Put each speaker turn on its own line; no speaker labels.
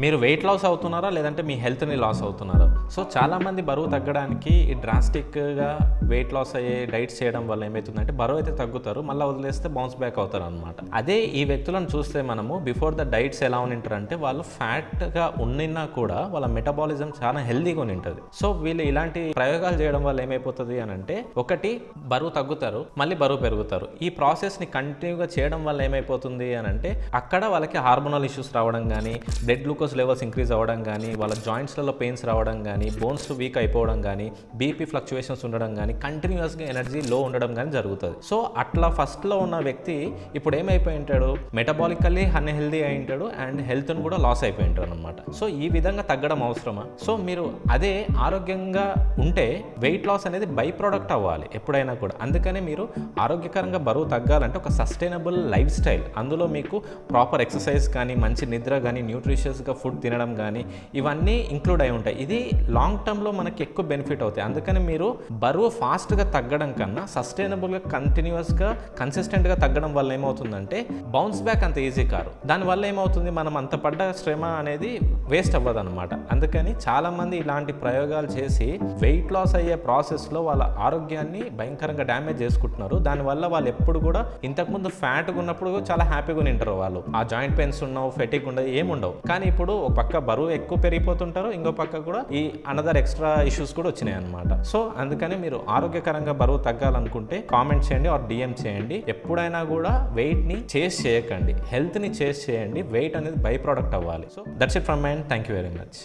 మీరు weight loss అవుతున్నారా లేదంటే మీ హెల్త్ని లాస్ అవుతున్నారా? సో చాలామంది బరువు తగ్గడానికి డ్రాస్టిక్గా వెయిట్ లాస్ అయ్యే డైట్స్ చేయడం వల్ల ఏమవుతుందంటే బరువు అయితే తగ్గుతారు, మళ్ళీ వదిలేస్తే బౌన్స్ బ్యాక్ అవుతారు అనమాట. అదే ఈ వ్యక్తులను చూస్తే మనము బిఫోర్ ద డైట్స్ ఎలా ఉంటారంటే వాళ్ళు ఫ్యాట్గా ఉన్నినా కూడా వాళ్ళ మెటబాలిజం చాలా హెల్దీగా ఉంటుంది. సో వీళ్ళు ఇలాంటి ప్రయోగాలు చేయడం వల్ల ఏమైపోతుంది అని అంటే, ఒకటి బరువు తగ్గుతారు, మళ్ళీ బరువు పెరుగుతారు. ఈ ప్రాసెస్ని కంటిన్యూగా చేయడం వల్ల ఏమైపోతుంది అని అంటే అక్కడ వాళ్ళకి హార్మోనల్ ఇష్యూస్ రావడం కానీ, బ్లడ్ గ్లూకోజ్ లెవెల్స్ ఇంక్రీజ్ అవ్వడం కానీ, వాళ్ళ జాయింట్స్లలో పెయిన్స్ రావడం కానీ, బోన్స్ వీక్ అయిపోవడం కానీ, బీపీ ఫ్లక్చువేషన్స్ ఉండడం కానీ, కంటిన్యూస్గా ఎనర్జీ లో ఉండడం కానీ జరుగుతుంది. సో అట్లా ఫస్ట్లో ఉన్న వ్యక్తి ఇప్పుడు ఏమైపోయి ఉంటాడు, మెటబాలికల్లీ అన్హెల్దీ అయి ఉంటాడు అండ్ హెల్త్ను కూడా లాస్ అయిపోయి ఉంటాడు అనమాట. సో ఈ విధంగా తగ్గడం అవసరమా? సో మీరు అదే ఆరోగ్యంగా ఉంటే వెయిట్ లాస్ అనేది బై ప్రోడక్ట్ అవ్వాలి ఎప్పుడైనా కూడా. అందుకనే మీరు ఆరోగ్యకరంగా బరువు తగ్గాలంటే ఒక సస్టైనబుల్ లైఫ్ స్టైల్, అందులో మీకు ప్రాపర్ ఎక్సర్సైజ్ కానీ, మంచి నిద్ర కానీ, న్యూట్రిషియస్గా ఫుడ్ తినడం కానీ, ఇవన్నీ ఇంక్లూడ్ అయి ఉంటాయి. ఇది లాంగ్ టర్మ్లో మనకి ఎక్కువ బెనిఫిట్ అవుతాయి. అందుకని మీరు బరువు ఫాస్ట్గా తగ్గడం కన్నా సస్టైనబుల్గా కంటిన్యూస్గా కన్సిస్టెంట్గా తగ్గడం వల్ల ఏమవుతుందంటే బౌన్స్ బ్యాక్ అంత ఈజీ కాదు. దానివల్ల ఏమవుతుంది, మనం అంత పడ్డ శ్రమ అనేది వేస్ట్ అవ్వదు అనమాట. అందుకని చాలామంది ఇలాంటి ప్రయోగాలు చేసి వెయిట్ లాస్ అయ్యే ప్రాసెస్లో వాళ్ళ ఆరోగ్యాన్ని భయంకరంగా డ్యామేజ్ చేసుకుంటున్నారు. దానివల్ల వాళ్ళు ఎప్పుడు కూడా ఇంతకుముందు ఫ్యాట్గా ఉన్నప్పుడు చాలా హ్యాపీగా ఉంటారు, వాళ్ళు ఆ జాయింట్ పెయిన్స్ ఉండవు, ఫెటిక్ ఉండదు, ఏముండవు. కానీ ఇప్పుడు ఒక పక్క బరువు ఎక్కువ పెరిగిపోతుంటారు, ఇంకో పక్క కూడా ఈ అనదర్ ఎక్స్ట్రా ఇష్యూస్ కూడా వచ్చినాయి అనమాట. సో అందుకని మీరు ఆరోగ్యకరంగా బరువు తగ్గాలనుకుంటే కామెంట్ చేయండి ఆర్ డిఎం చేయండి. ఎప్పుడైనా కూడా వెయిట్ని చేస్ చేయకండి, హెల్త్ని చేస్ చేయండి. వెయిట్ అనేది బై ప్రోడక్ట్ అవ్వాలి. So that's it from my end. Thank you very much.